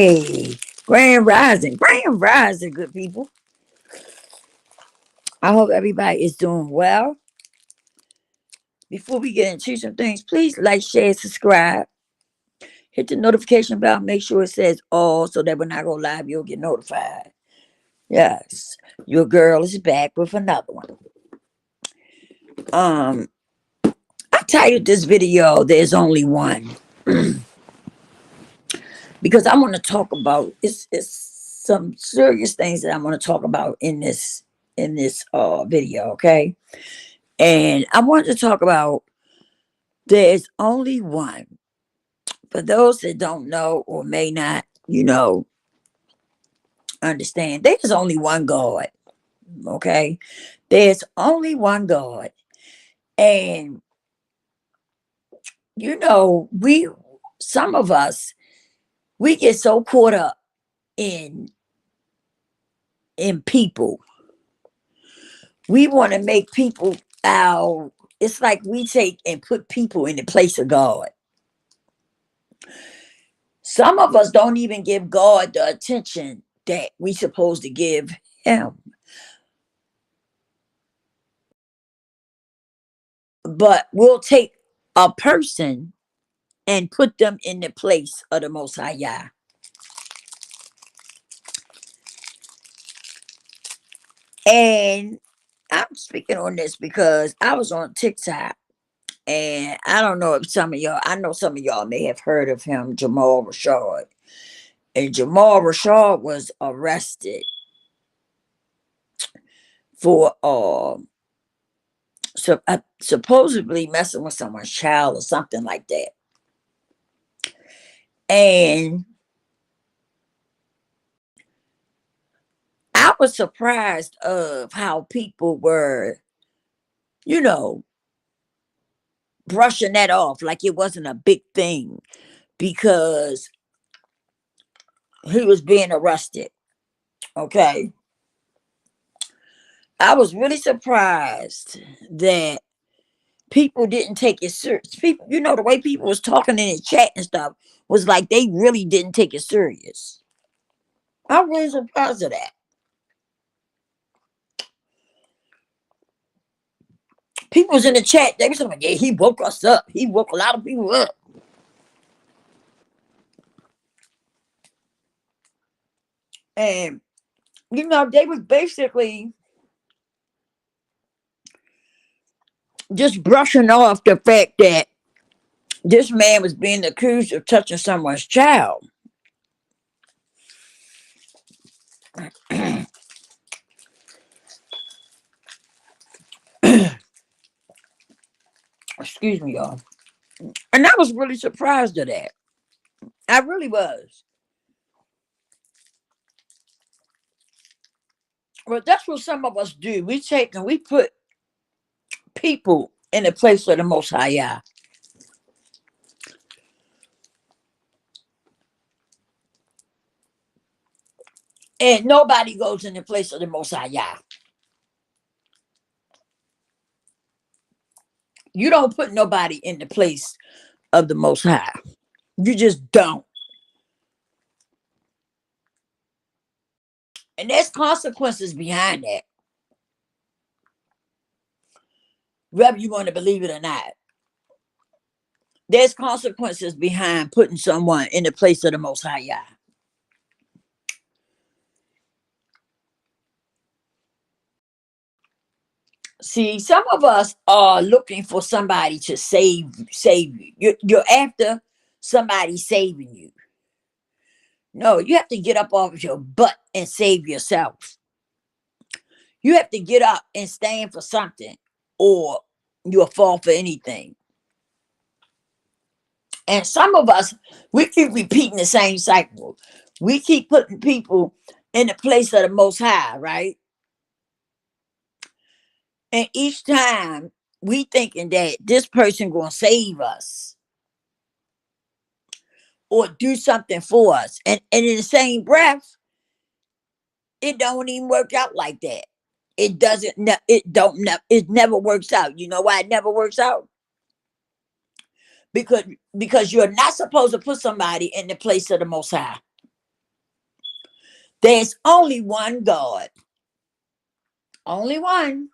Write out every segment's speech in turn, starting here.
Hey, Grand Rising, good people. I hope everybody is doing well. Before we get into some things, please like, share, subscribe. Hit the notification bell. Make sure it says all so that when I go live, you'll get notified. Yes, your girl is back with another one. Um, I titled this video, There's Only One. Because I want to talk about it's some serious things that I want to talk about in this video, okay? And I want to talk about there's only one. For those that don't know or may not, understand, there's only one God, okay? There's only one God. And we some of us we get so caught up in people. We want to make people our it's like we take and put people in the place of God. Some of us don't even give God the attention that we supposed to give him. But we'll take a person and put them in the place of the Most High Yah. And I'm speaking on this because I was on TikTok, and I don't know if I know some of y'all may have heard of him, Jamal Rashad. And Jamal Rashad was arrested for supposedly messing with someone's child or something like that. And I was surprised of how people were, you know, brushing that off like it wasn't a big thing because he was being arrested. Okay. I was really surprised that people didn't take it serious. People, the way people was talking in the chat and stuff was like they really didn't take it serious. I'm really surprised of that. People was in the chat, they was like, yeah, he woke us up. He woke a lot of people up. And, they was basically just brushing off the fact that this man was being accused of touching someone's child. Excuse me, y'all. And I was really surprised at that. I really was. Well, that's what some of us do. We take and we put people in the place of the Most High Yah. And nobody goes in the place of the Most High Yah. You don't put nobody in the place of the Most High. You just don't. And there's consequences behind that, whether you want to believe it or not. There's consequences behind putting someone in the place of the Most High Yah. See, some of us are looking for somebody to save you. You're after somebody saving you. No, you have to get up off of your butt and save yourself. You have to get up and stand for something, or you'll fall for anything. And some of us, we keep repeating the same cycle. We keep putting people in the place of the Most High, right? And each time we thinking that this person gonna save us or do something for us. And in the same breath, it don't even work out like that. It doesn't, it never works out. You know why it never works out? Because you're not supposed to put somebody in the place of the Most High. There's only one God. Only one.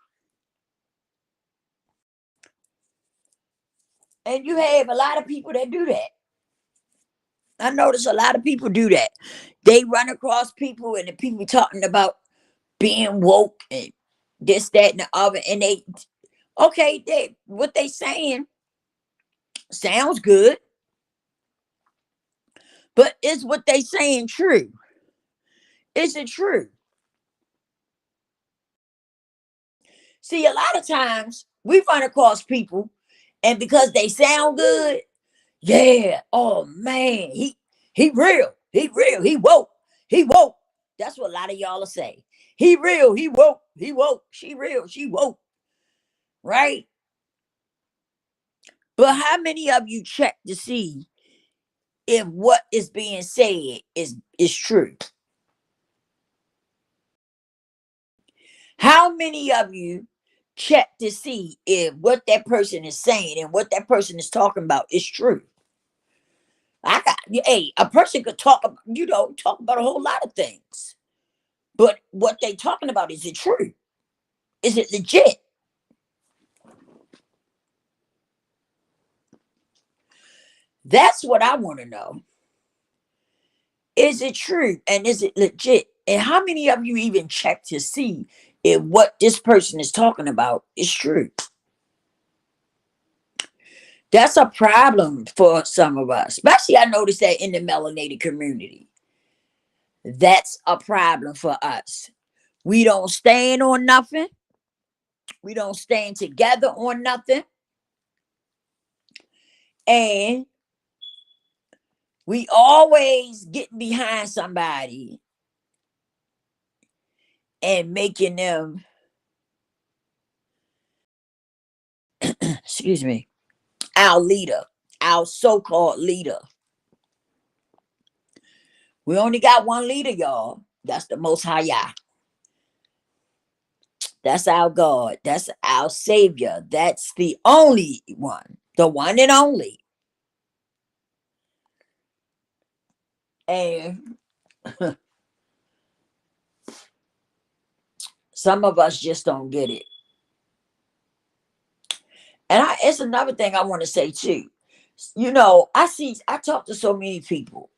And you have a lot of people that do that. I notice a lot of people do that. They run across people and the people talking about being woke and this, that, and the other. And they, okay, they what they saying sounds good, but is what they saying true? Is it true? See, a lot of times we run across people, and because they sound good, yeah, oh man, he real, he real, he woke, he woke. That's what a lot of y'all will say. He real, he woke, she real, she woke, right? But how many of you check to see if what is being said is true? How many of you check to see if what that person is saying and what that person is talking about is true? I got, hey, a person could talk, talk about a whole lot of things, but what they talking about, is it true? Is it legit? That's what I want to know. Is it true and is it legit? And how many of you even check to see if what this person is talking about is true? That's a problem for some of us. Especially I noticed that in the melanated community. That's a problem for us. We don't stand on nothing. We don't stand together on nothing. And we always getting behind somebody and making them, excuse me, our leader, our so-called leader. We only got one leader, y'all. That's the Most High Yah. That's our God. That's our Savior. That's the only one, the one and only. And some of us just don't get it. And it's another thing I want to say too. I talk to so many people,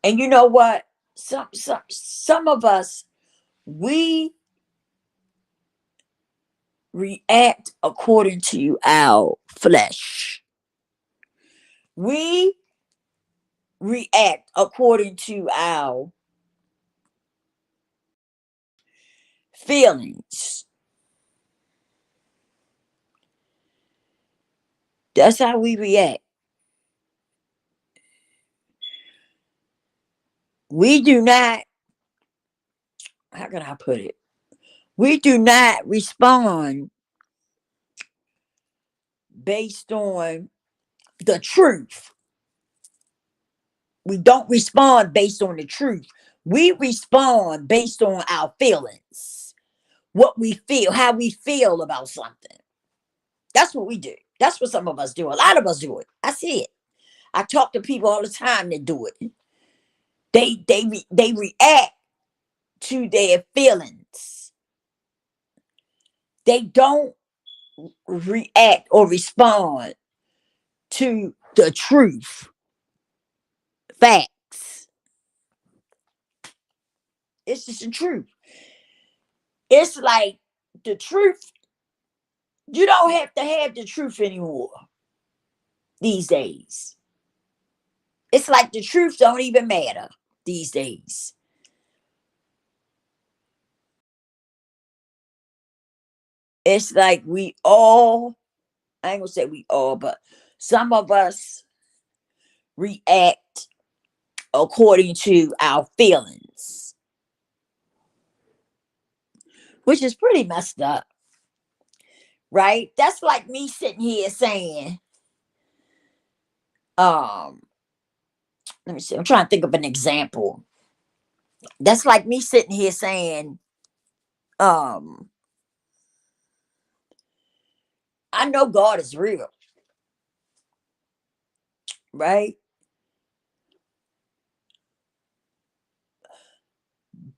and you know what? Some of us, we react according to our flesh. We react according to our feelings. That's how we react. We do not, how can I put it? We do not respond based on the truth. We don't respond based on the truth. We respond based on our feelings, what we feel, how we feel about something. That's what we do. That's what some of us do. A lot of us do it. I see it. I talk to people all the time that do it. They react to their feelings. They don't react or respond to the truth, facts. It's just the truth. It's like the truth. You don't have to have the truth anymore these days. It's like the truth don't even matter these days. It's like we all, I ain't gonna say we all, but some of us react according to our feelings, which is pretty messed up, right? That's like me sitting here saying, um, let me see, I'm trying to think of an example. That's like me sitting here saying, um, I know God is real, right?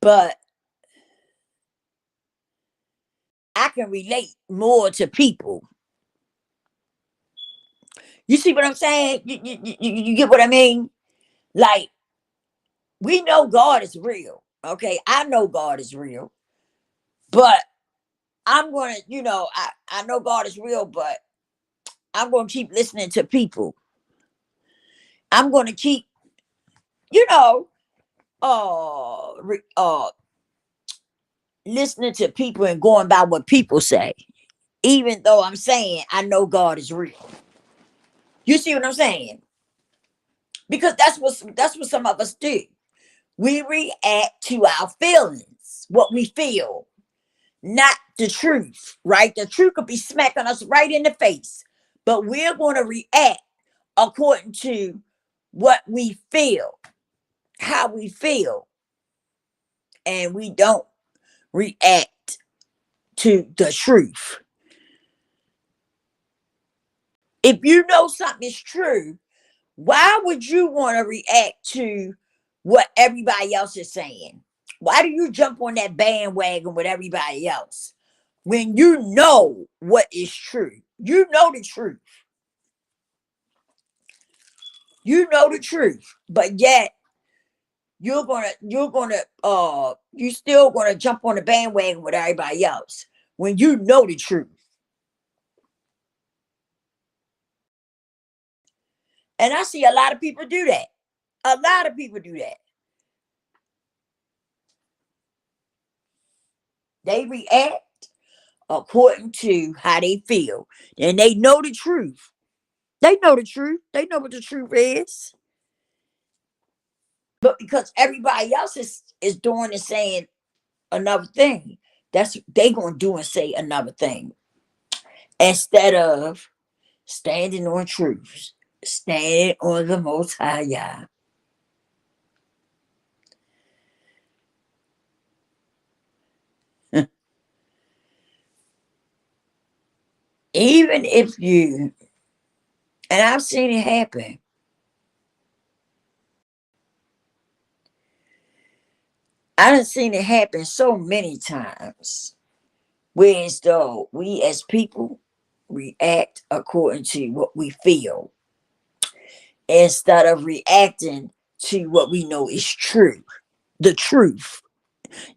but I can relate more to people. You see what I'm saying? You get what I mean? Like, we know God is real. Okay, I know God is real, but I'm gonna, I know God is real, but I'm gonna keep listening to people. I'm gonna keep, you know, listening to people and going by what people say, even though I'm saying I know God is real. You see what I'm saying? Because that's what some of us do. We react to our feelings, what we feel, not the truth, right? The truth could be smacking us right in the face, but we're going to react according to what we feel, how we feel, and we don't react to the truth. If you know something is true, why would you want to react to what everybody else is saying? Why do you jump on that bandwagon with everybody else when you know what is true? You know the truth. You know the truth, but yet you still gonna jump on the bandwagon with everybody else when you know the truth. And I see a lot of people do that. A lot of people do that. They react according to how they feel, and they know the truth. They know the truth. They know what the truth is. But because everybody else is doing and saying another thing, that's they gonna do and say another thing instead of standing on truth, standing on the Most High Yah. Even if you, and I've seen it happen. I've seen it happen so many times. Whereas though we as people react according to what we feel instead of reacting to what we know is true, the truth.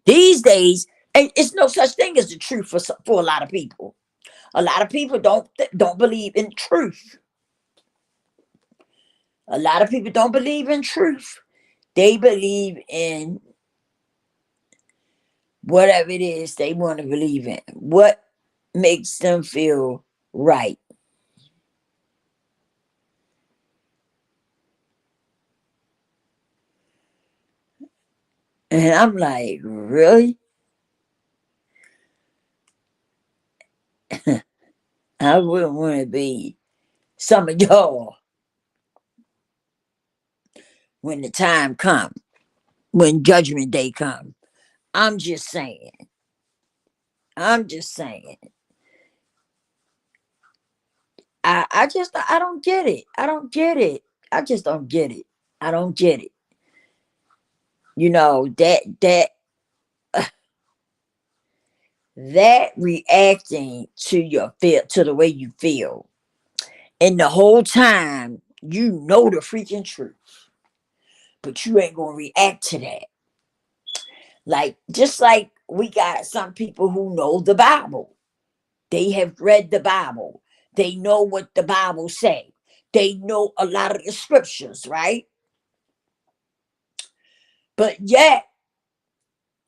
These days, it's no such thing as the truth for a lot of people. A lot of people don't believe in truth. A lot of people don't believe in truth. They believe in whatever it is they want to believe in. What makes them feel right. And I'm like, really? I wouldn't want to be some of y'all when the time comes, when judgment day comes. I'm just saying. I'm just saying. I don't get it. I don't get it. I just don't get it. I don't get it. You know, that reacting to your feel to the way you feel. And the whole time you know the freaking truth. But you ain't gonna react to that. Like just like we got some people who know the Bible. They have read the Bible. They know what the Bible say. They know a lot of the scriptures, right? But yet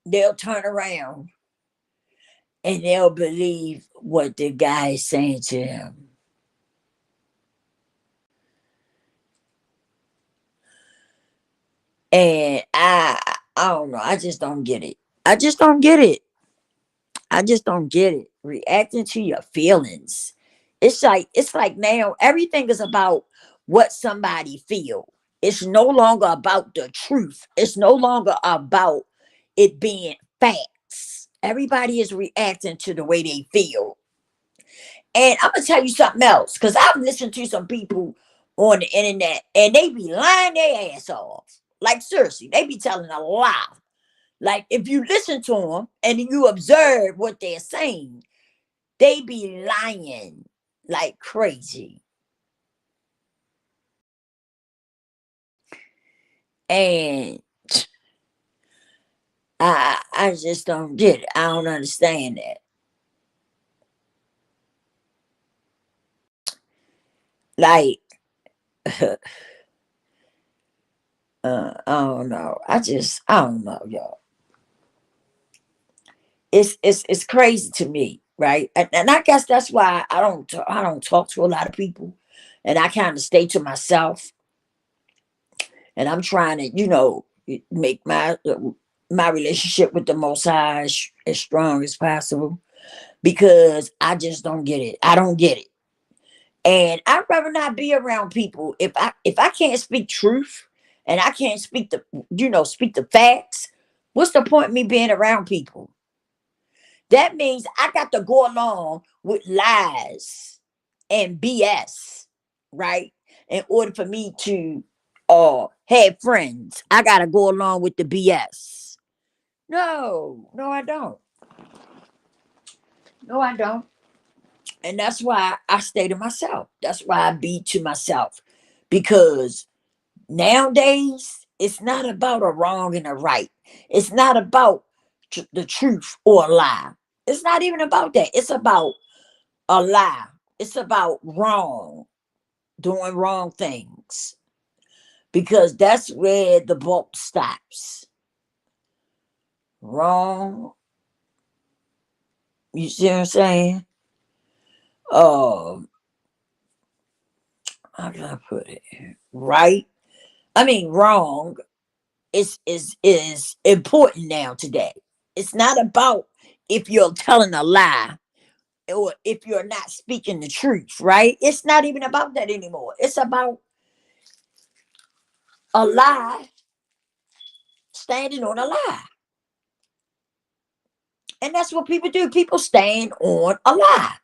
they'll turn around and they'll believe what the guy is saying to them. And I don't know. I just don't get it. I just don't get it. I just don't get it. Reacting to your feelings. It's like now everything is about what somebody feel. It's no longer about the truth. It's no longer about it being facts. Everybody is reacting to the way they feel. And I'm gonna tell you something else, because I've listened to some people on the internet and they be lying their ass off. Like seriously, they be telling a lie. Like if you listen to them and you observe what they're saying, they be lying like crazy. And I just don't get it. I don't understand that. Like I don't know. I don't know, y'all. It's crazy to me, right? And I guess that's why I don't talk to a lot of people, and I kind of stay to myself. And I'm trying to, make my relationship with the Most High as strong as possible because I just don't get it. I don't get it, and I'd rather not be around people if I can't speak truth and I can't speak speak the facts. What's the point of me being around people? That means I got to go along with lies and BS, right? In order for me to have friends, I got to go along with the BS. No, no, I don't. No, I don't. And that's why I stay to myself. That's why I be to myself. Because nowadays, it's not about a wrong and a right. It's not about the truth or a lie. It's not even about that. It's about a lie. It's about wrong, doing wrong things. Because that's where the book stops. Wrong. You see what I'm saying? Oh, how can I put it? Right? I mean, wrong is important now today. It's not about if you're telling a lie or if you're not speaking the truth, right? It's not even about that anymore. It's about a lie standing on a lie. And that's what people do. People stand on a lie.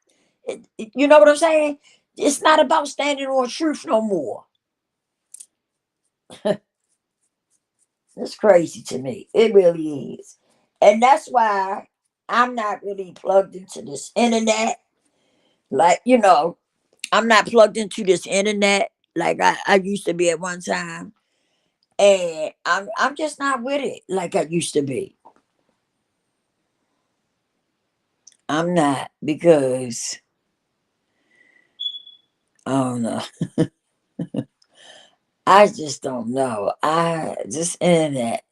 You know what I'm saying? It's not about standing on truth no more. It's crazy to me. It really is. And that's why I'm not really plugged into this internet. Like, I'm not plugged into this internet like I used to be at one time. And I'm just not with it like I used to be. I'm not because I don't know. I just don't know. I this internet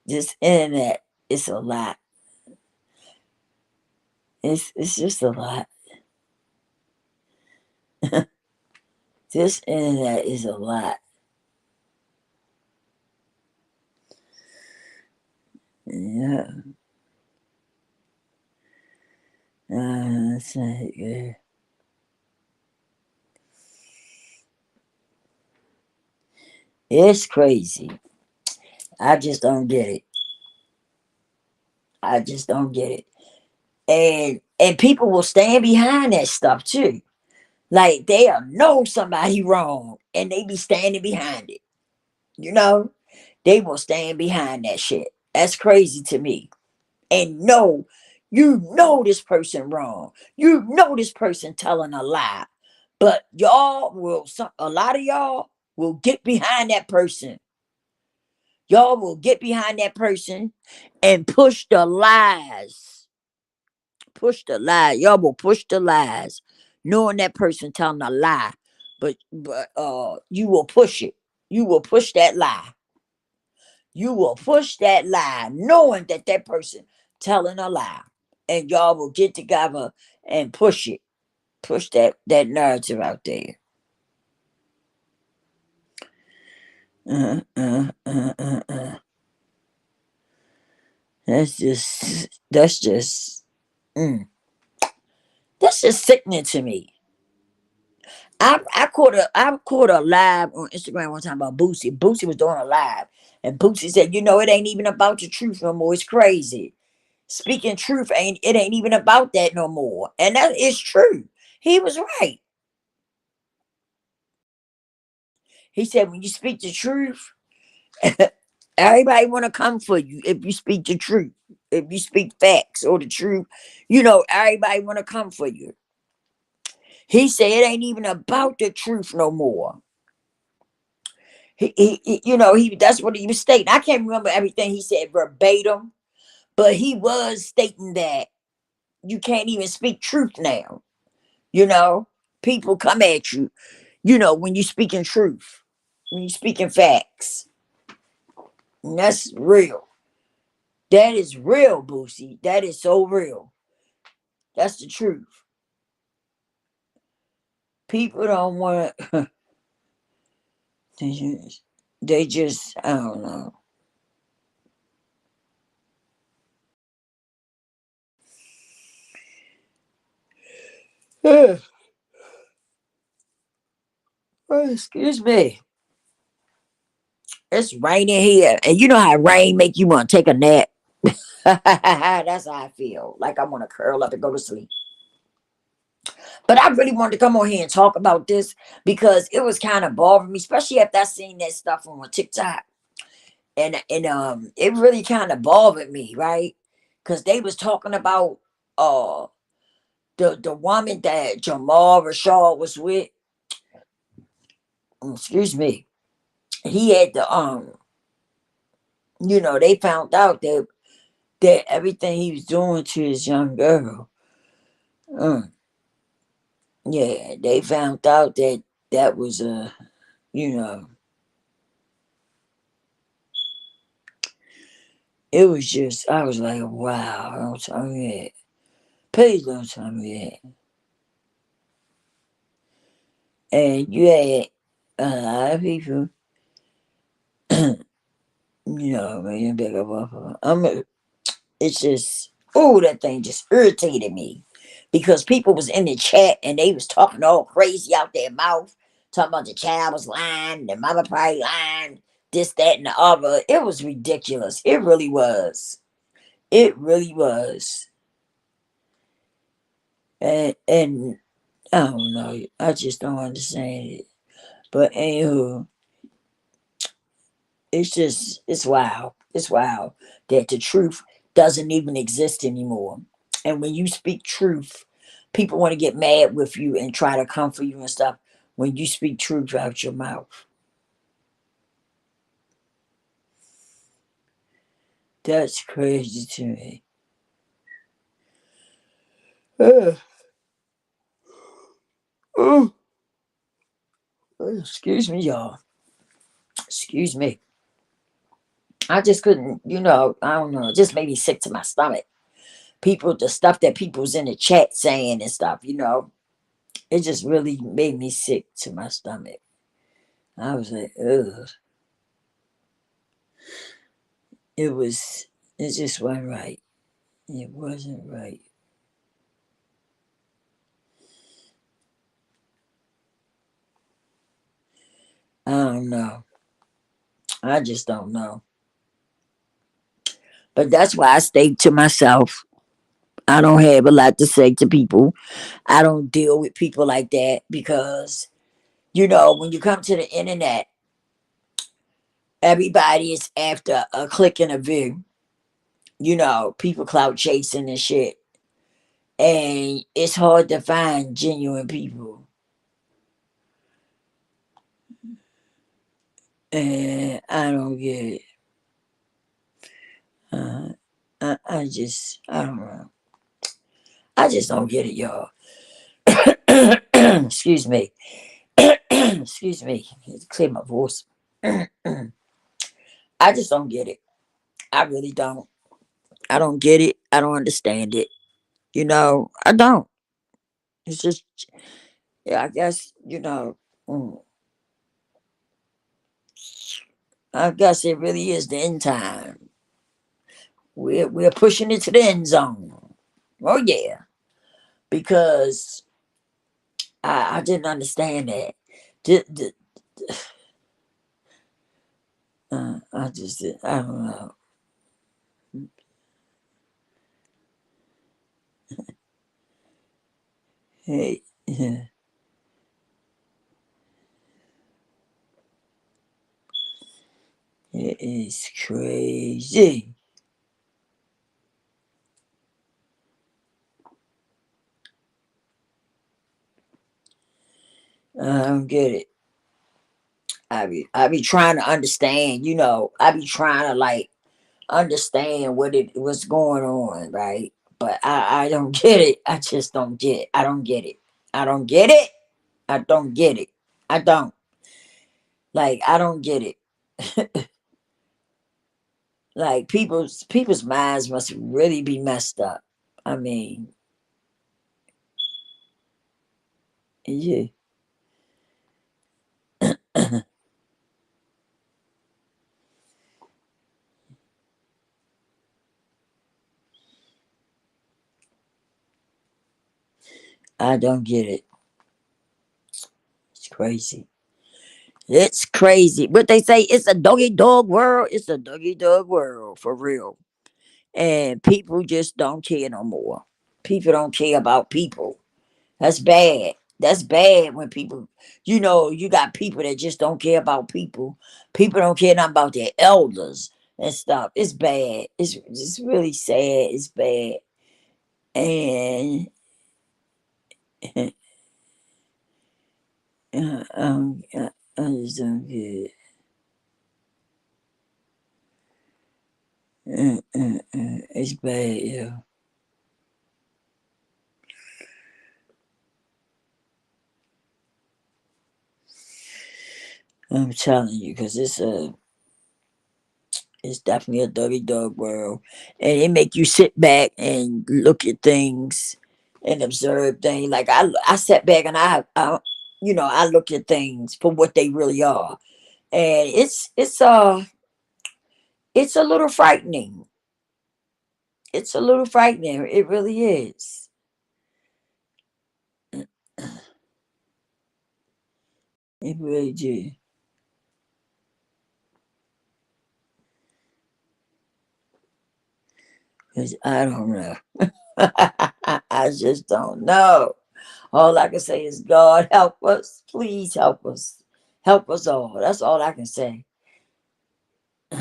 is a lot. It's just a lot. This internet is a lot. Yeah. It's not good. It's crazy. I just don't get it. I just don't get it. And people will stand behind that stuff too. Like they'll know somebody wrong and they be standing behind it. You know? They will stand behind that shit. That's crazy to me. And you know this person wrong. You know this person telling a lie. But a lot of y'all will get behind that person. Y'all will get behind that person and push the lies. Push the lie. Y'all will push the lies, knowing that person telling a lie. But you will push it. You will push that lie. You will push that lie, knowing that that person telling a lie, and y'all will get together and push it, push that narrative out there. Uh, uh, uh, uh, uh. That's just mm, that's just sickening to me. I caught a live on Instagram one time about Boosie. Boosie was doing a live, and Boosie said, it ain't even about the truth no more. It's crazy. Speaking truth ain't even about that no more. And that is true. He was right. He said when you speak the truth, Everybody want to come for you if you speak the truth, if you speak facts or the truth. Everybody want to come for you. He said it ain't even about the truth no more. He that's what he was stating. I can't remember everything he said verbatim, but he was stating that you can't even speak truth now. You know, people come at you, when you speaking truth, when you speaking facts. And that's real. That is real, Boosie. That is so real. That's the truth. People don't want to. they just, I don't know. Excuse me. It's raining here, and you know how rain make you want to take a nap. That's how I feel. Like I want to curl up and go to sleep. But I really wanted to come on here and talk about this because it was kind of bothering me, especially after I seen that stuff on TikTok. And it really kind of bothered me, right? Because they was talking about uh the woman that Jamal Rashad was with. Excuse me. He had they found out that everything he was doing to his young girl. Mm, yeah, they found out that was you know, it was just I was like, wow, don't tell me that. Please don't tell me that. And you had a lot of people, making big up. It's just, oh, that thing just irritated me because people was in the chat and they was talking all crazy out their mouth, talking about the child was lying, the mother probably lying, this, that, and the other. It was ridiculous. It really was. It really was. And I don't know. I just don't understand it. But anywho, it's wild. It's wild that the truth doesn't even exist anymore. And when you speak truth, people want to get mad with you and try to come for you and stuff when you speak truth out your mouth. That's crazy to me. Uh, oh, excuse me, y'all. Excuse me. I just couldn't, I don't know. It just made me sick to my stomach. The stuff that people's in the chat saying and stuff. It just really made me sick to my stomach. I was like, ugh. It was, it just wasn't right. It wasn't right. I don't know. I just don't know. But that's why I stay to myself. I don't have a lot to say to people. I don't deal with people like that because, when you come to the internet, everybody is after a click and a view. People clout chasing and shit. And it's hard to find genuine people. And I don't get it. I don't know. I just don't get it, y'all. Excuse me. Excuse me. Clear my voice. I just don't get it. I really don't. I don't get it. I don't understand it. I don't. It's just, yeah, I guess, mm, I guess it really is the end time. We're pushing it to the end zone. Oh yeah, because I didn't understand that. D- d- I don't know. Hey, yeah, It is crazy. I don't get it. I be trying to understand, I be trying to like understand what's going on, right? But I don't get it. I just don't get it. I don't get it. I don't get it. I don't get it. I don't. Like I don't get it. Like people's minds must really be messed up. I mean, yeah. I don't get it. It's crazy. It's crazy. What they say, it's a doggy dog world. It's a doggy dog world for real. And people just don't care no more. People don't care about people. That's bad. That's bad when people, you got people that just don't care about people. People don't care nothing about their elders and stuff. It's bad. It's really sad. It's bad. And I just don't get it. It's bad, yeah. I'm telling you, because it's definitely a dirty dog world, and it make you sit back and look at things and observe things. Like I sat back and I look at things for what they really are, and it's a little frightening. It's a little frightening. It really is. It really do. 'Cause I don't know. I just don't know. All I can say is, God help us. Please help us. Help us all. That's all I can say.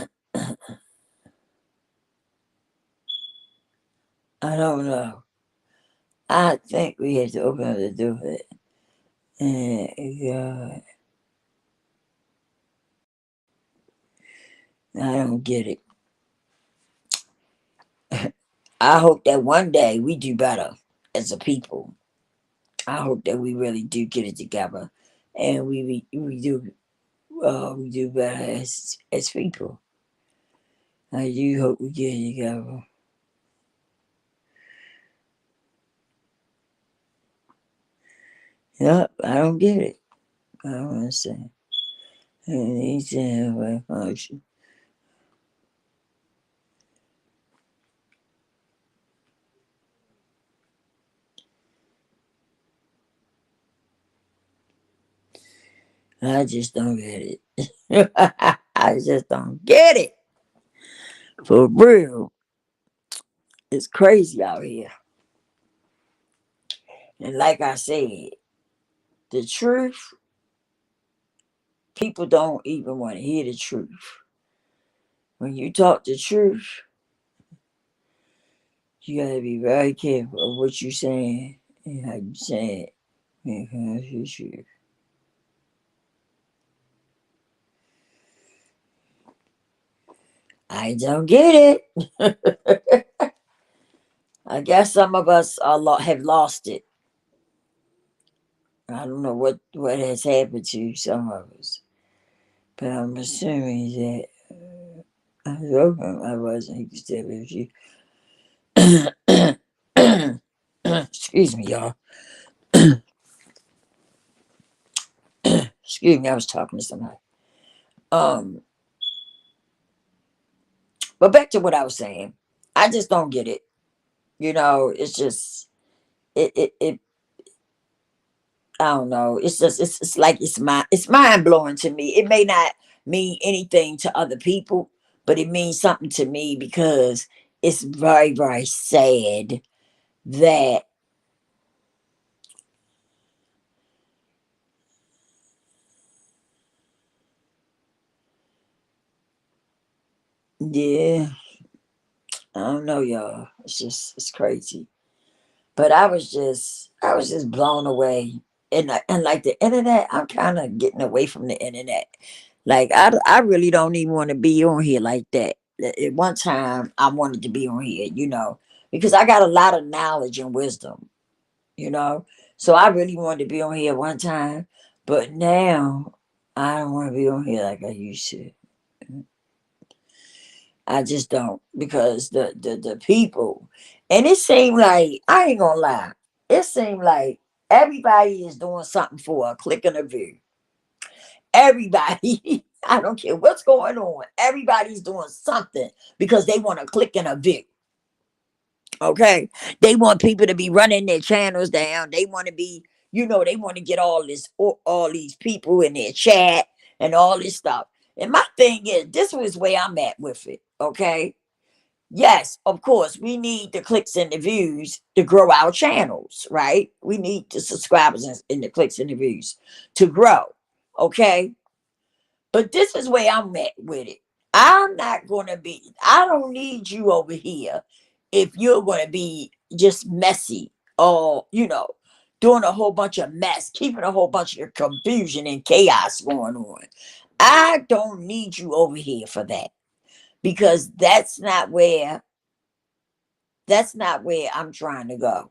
I don't know. I think we have to open up the door for it. God, I don't get it. I hope that one day we do better as a people. I hope that we really do get it together, and we do better as people. I do hope we get it together. Yep, I don't get it. I don't understand. I need to have a function. I just don't get it. I just don't get it. For real. It's crazy out here. And like I said, the truth, people don't even want to hear the truth. When you talk the truth, you gotta be very careful of what you're saying and how you say it. Because it's the truth. I don't get it. I guess some of us have lost it. I don't know what has happened to some of us, but I'm assuming that I was hoping I wasn't still with you. Excuse me, y'all. Excuse me, I was talking to somebody. Um, but back to what I was saying. I just don't get it. It's just it I don't know. It's just it's like it's mind blowing to me. It may not mean anything to other people, but it means something to me because it's very, very sad that Yeah, I don't know, y'all. It's crazy. But I was just blown away. And like the internet, I'm kind of getting away from the internet. Like I really don't even want to be on here like that. At one time, I wanted to be on here, because I got a lot of knowledge and wisdom, you know. So I really wanted to be on here one time, but now I don't want to be on here like I used to. I just don't, because the people, and it seemed like, I ain't gonna lie, it seemed like everybody is doing something for a click and a view. Everybody, I don't care what's going on. Everybody's doing something because they want to click and a view. Okay, they want people to be running their channels down. They want to be, they want to get all these people in their chat and all this stuff. And my thing is, this was where I'm at with it. Okay, yes, of course, we need the clicks and the views to grow our channels, right? We need the subscribers and the clicks and the views to grow. Okay, but this is where I'm at with it. I'm not going to be, I don't need you over here if you're going to be just messy, or, doing a whole bunch of mess, keeping a whole bunch of confusion and chaos going on. I don't need you over here for that, because that's not where I'm trying to go.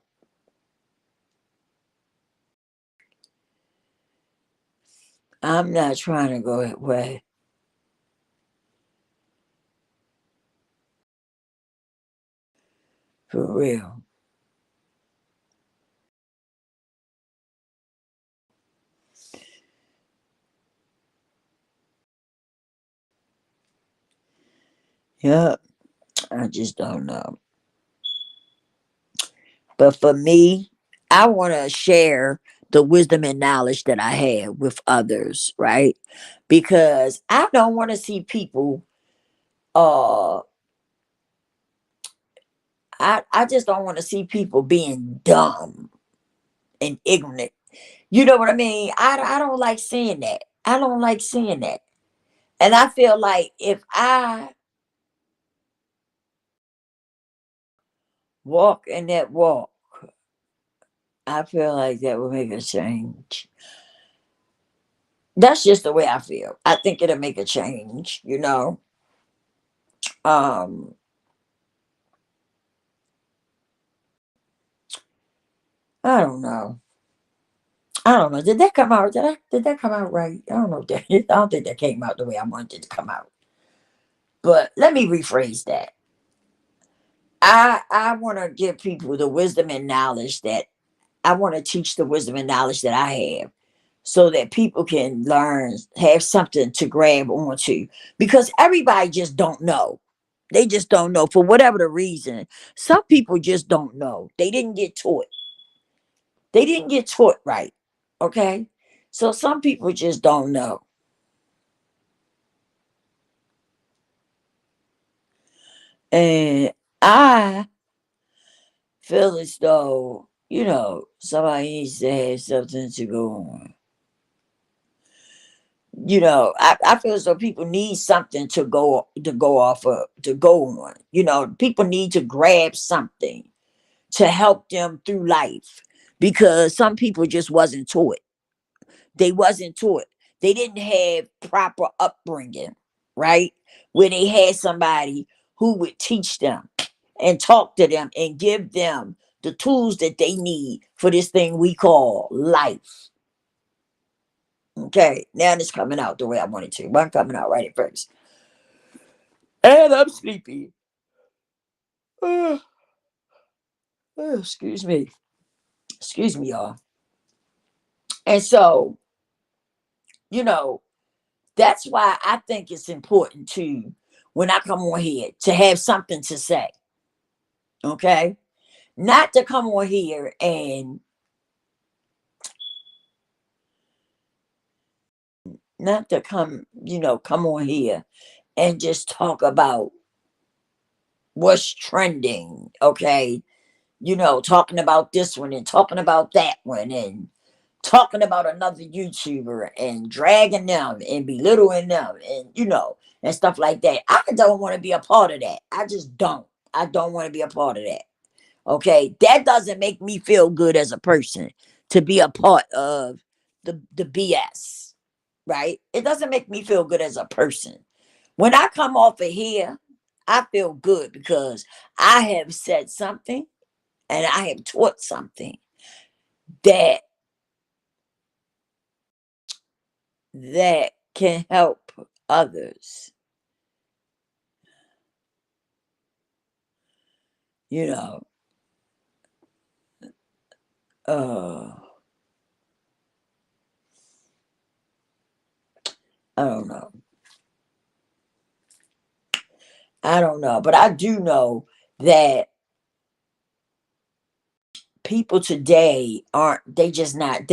I'm not trying to go that way. For real. Yep. I just don't know. But for me, I want to share the wisdom and knowledge that I have with others, right? Because I don't want to see people, uh I just don't want to see people being dumb and ignorant. You know what I mean? I don't like seeing that. I don't like seeing that. And I feel like if I walk in that walk, I feel like that would make a change. That's just the way I feel. I think it'll make a change. Um, I don't know. I don't know. Did that come out? Did that come out right? I don't know. I don't think that came out the way I wanted it to come out. But let me rephrase that. I want to give people the wisdom and knowledge that I want to teach, the wisdom and knowledge that I have, so that people can learn, have something to grab onto, because everybody just don't know. They just don't know for whatever the reason. Some people just don't know. They didn't get taught. They didn't get taught right. Okay? So some people just don't know. And I feel as though, somebody needs to have something to go on. I feel as though people need something to go off of, to go on. People need to grab something to help them through life, because some people just wasn't taught. They wasn't taught. They didn't have proper upbringing, right? Where they had somebody who would teach them and talk to them and give them the tools that they need for this thing we call life. Okay, now it's coming out the way I wanted to. But I'm coming out right at first. And I'm sleepy. Oh, excuse me. Excuse me, y'all. And so, you know, that's why I think it's important to, when I come on here, to have something to say. Okay. Not to come on here and not to come on here and just talk about what's trending. Okay. Talking about this one and talking about that one, and talking about another YouTuber and dragging them and belittling them, and and stuff like that. I don't want to be a part of that. I just don't. I don't want to be a part of that. Okay, that doesn't make me feel good as a person to be a part of the BS, right? It doesn't make me feel good as a person. When I come off of here, I feel good because I have said something and I have taught something that that can help others. You know, uh, I don't know. I don't know, but I do know that people today aren't. They just not.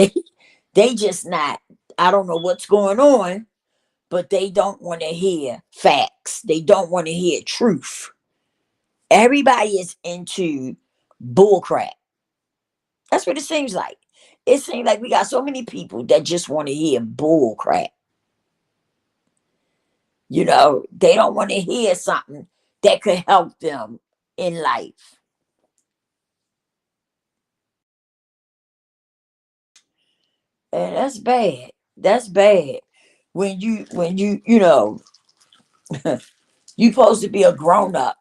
They just not. I don't know what's going on, but they don't want to hear facts. They don't want to hear truth. Everybody is into bullcrap. That's what it seems like. It seems like we got so many people that just want to hear bullcrap. They don't want to hear something that could help them in life. And that's bad. That's bad. When you you supposed to be a grown up.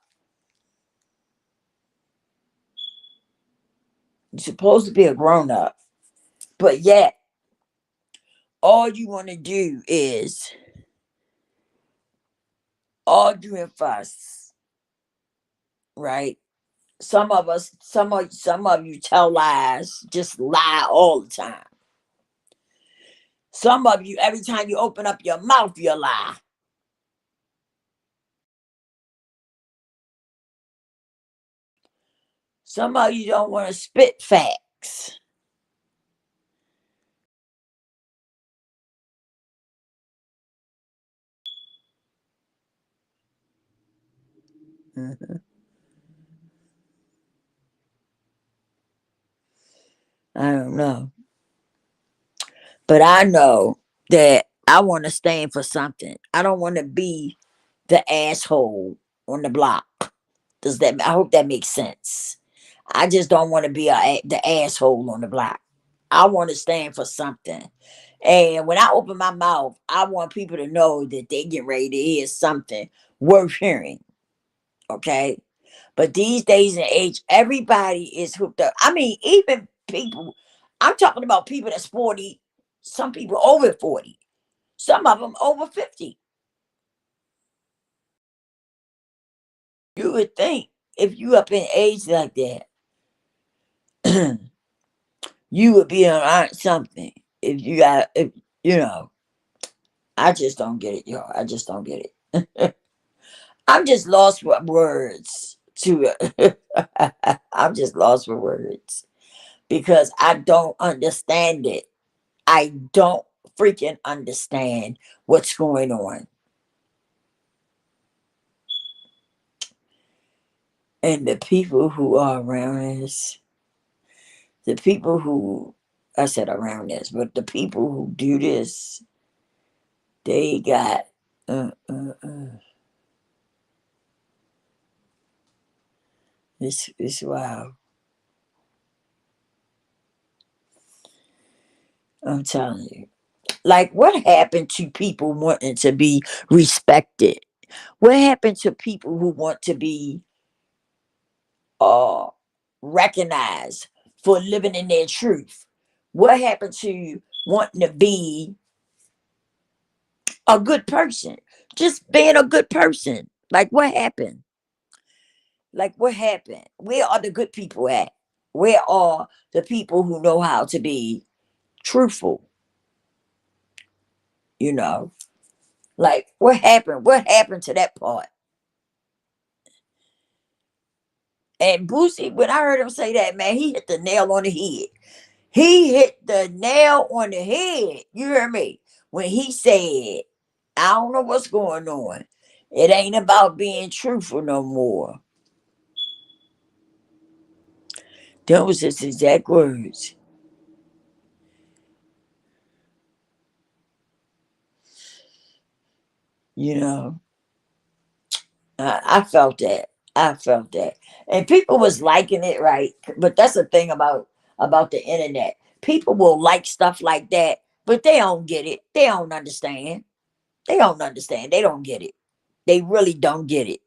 You're supposed to be a grown up. But yet all you want to do is argue and fuss, right? Some of you tell lies, just lie all the time. Some of you, every time you open up your mouth, you lie. Some of you don't want to spit facts. Mhm. I don't know. But I know that I want to stand for something. I don't want to be the asshole on the block. I hope that makes sense. I just don't want to be the asshole on the block. I want to stand for something. And when I open my mouth, I want people to know that they get ready to hear something worth hearing. Okay. But these days and age, everybody is hooked up. I mean, even people, I'm talking about people that's 40, some people over 40, some of them over 50. You would think if you up in age like that, you would be on something. If you got, if you know, I just don't get it, y'all. I just don't get it. I'm just lost for words to it. I'm just lost for words because I don't understand it. I don't freaking understand what's going on. And the people who are around us, the people who, I said around us, but the people who do this, they got, uh, uh, uh, it's wow. I'm telling you. Like, what happened to people wanting to be respected? What happened to people who want to be uh recognized for living in their truth? What happened to wanting to be a good person? Just being a good person. Like, what happened? Like, what happened? Where are the good people at? Where are the people who know how to be truthful? You know, like, what happened? What happened to that part? And Boosie, when I heard him say that, man, he hit the nail on the head. He hit the nail on the head. You hear me? When he said, I don't know what's going on. It ain't about being truthful no more. Those was his exact words. You know. I felt that. I felt that. And people was liking it, right? But that's the thing about the internet. People will like stuff like that, but they don't get it. They don't understand. They don't understand. They don't get it. They really don't get it.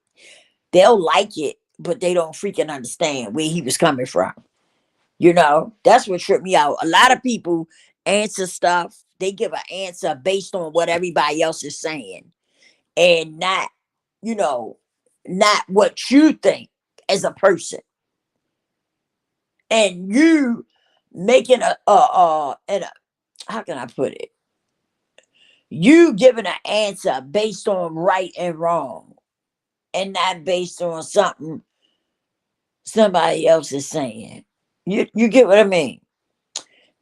They'll like it, but they don't freaking understand where he was coming from. That's what tripped me out. A lot of people answer stuff, they give an answer based on what everybody else is saying, and you know, not what you think as a person. And you making how can I put it? You giving an answer based on right and wrong, and not based on something somebody else is saying. You get what I mean?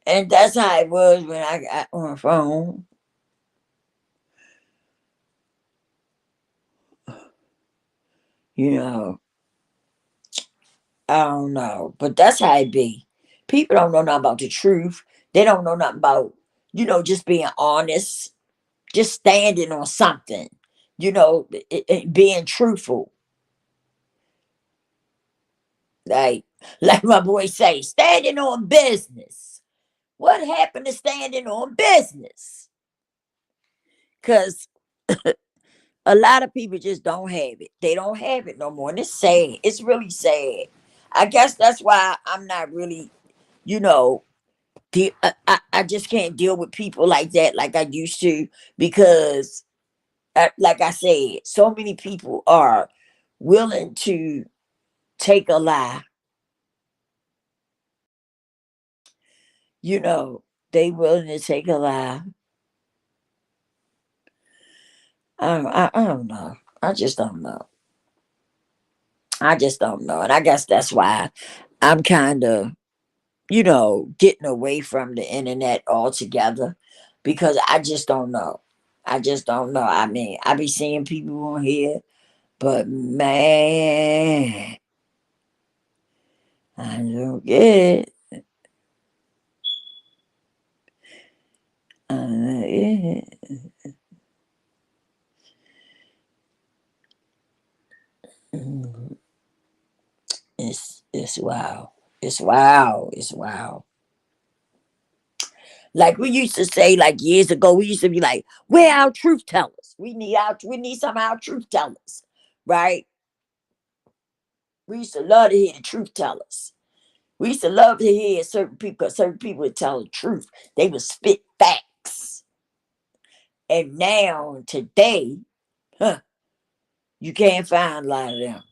And that's how it was when I got on the phone. You know, I don't know, but that's how it be. People don't know nothing about the truth. They don't know nothing about, just being honest, just standing on something, being truthful. Like, like my boy say, standing on business. What happened to standing on business? Because a lot of people just don't have it. They don't have it no more. And it's sad. It's really sad. I guess that's why I'm not really, you know, I just can't deal with people like that like I used to, because, like I said, so many people are willing to take a lie. They willing to take a lie. I don't know. I just don't know. I just don't know. And I guess that's why I'm kind of, getting away from the internet altogether, because I just don't know. I just don't know. I mean, I be seeing people on here, but man, I don't get it. I don't get it. Mm, It's wow. It's wow. It's wow. Like we used to say, like years ago, we used to be like, "Where our truth tellers? We need some of our truth tellers, right?" We used to love to hear the truth tellers. We used to love to hear certain people, because certain people would tell the truth. They would spit facts. And now today, huh, you can't find a lot of them.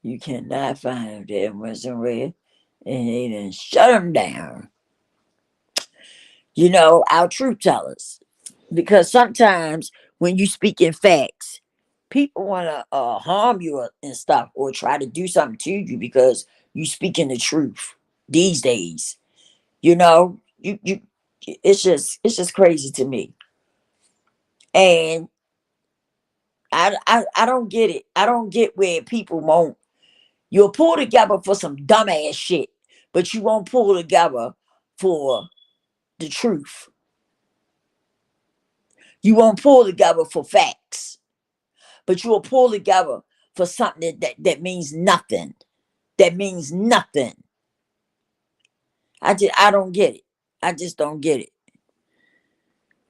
You cannot find them with somewhere, and they done shut them down. Our truth tellers. Because sometimes when you speak in facts, people want to harm you and stuff, or try to do something to you because you speaking the truth these days. You it's just crazy to me. And I don't get it. I don't get where people won't. You'll pull together for some dumbass shit, but you won't pull together for the truth. You won't pull together for facts, but you will pull together for something that means nothing. That means nothing. I don't get it. I just don't get it.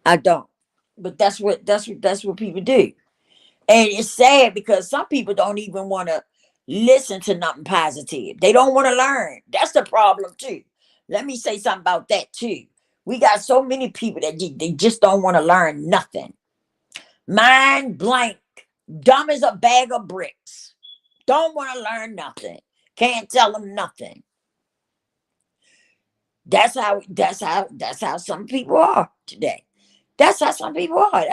I don't. But that's what people do. And it's sad because some people don't even want to listen to nothing positive. They don't want to learn. That's the problem too. Let me say something about that too. We got so many people that they just don't want to learn nothing. Mind blank, dumb as a bag of bricks. Don't want to learn nothing. Can't tell them nothing. That's how some people are today. That's how some people are.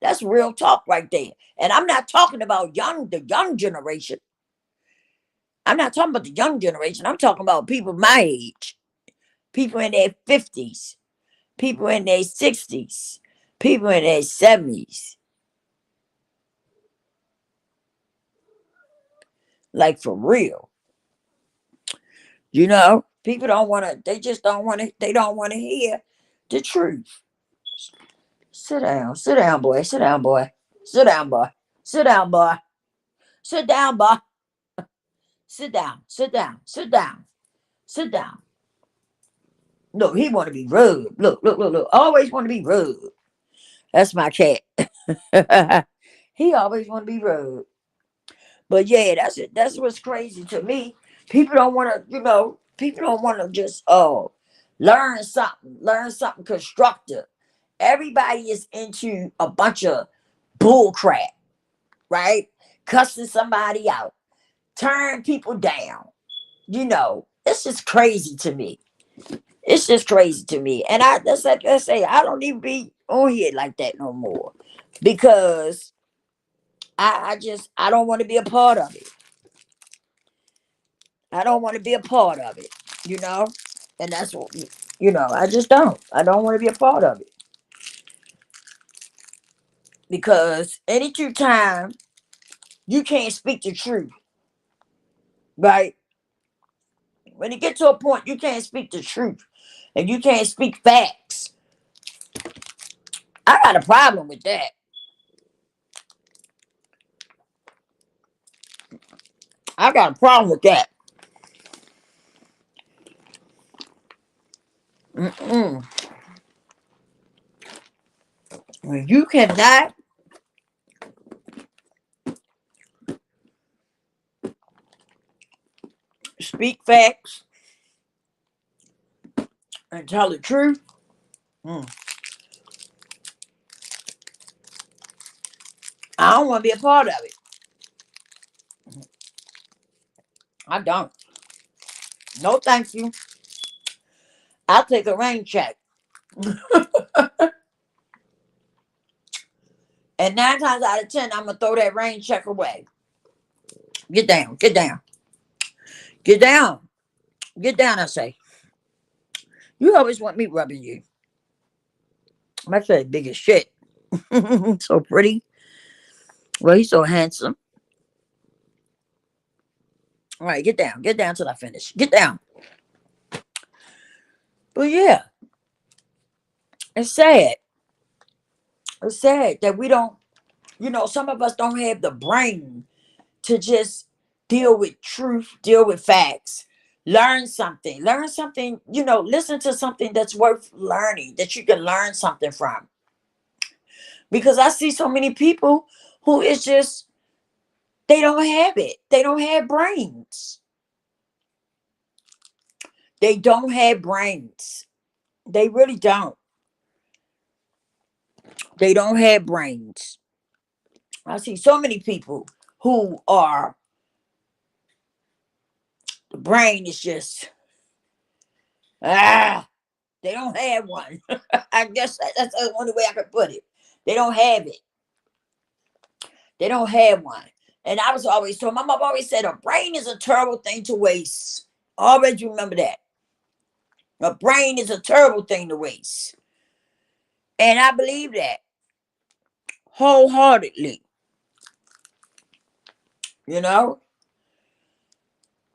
That's real talk right there. And I'm not talking about the young generation. I'm not talking about the young generation. I'm talking about people my age, people in their 50s, people in their 60s, people in their 70s. Like for real. People don't want to, they just don't want to, they don't want to hear the truth. Sit down, boy, sit down, boy. Sit down, boy. Sit down, boy. Sit down, boy. Sit down. Sit down. Sit down. Sit down. Look, he want to be rubbed. Look, look, look, look. Always want to be rubbed. That's my cat. He always want to be rubbed. But yeah, that's it. That's what's crazy to me. People don't want to, people don't want to just learn something constructive. Everybody is into a bunch of bull crap, right? Cussing somebody out, turn people down. It's just crazy to me. It's just crazy to me. And that's like I say, I don't even be on here like that no more. Because I don't want to be a part of it. I don't want to be a part of it, you know? And that's what I just don't. I don't want to be a part of it. Because any two time you can't speak the truth, right? When you get to a point you can't speak the truth and you can't speak facts, I got a problem with that. I got a problem with that. Mm-mm. When you cannot speak facts and tell the truth, mm, I don't want to be a part of it. I don't. No, thank you. I'll take a rain check. And 9 times out of 10, I'm going to throw that rain check away. Get down. Get down. Get down. Get down, I say. You always want me rubbing you. My face big as shit. So pretty. Well, he's so handsome. All right, get down. Get down till I finish. Get down. But yeah, it's sad. It's sad that we don't, some of us don't have the brain to just deal with truth, deal with facts, learn something, listen to something that's worth learning, that you can learn something from. Because I see so many people who is just, they don't have it. They don't have brains. They don't have brains. They really don't. They don't have brains. I see so many people who are, the brain is just, ah, they don't have one. I guess that's the only way I could put it. They don't have it. They don't have one. And I was always told, my mom always said, a brain is a terrible thing to waste. Always remember that. A brain is a terrible thing to waste. And I believe that wholeheartedly. You know?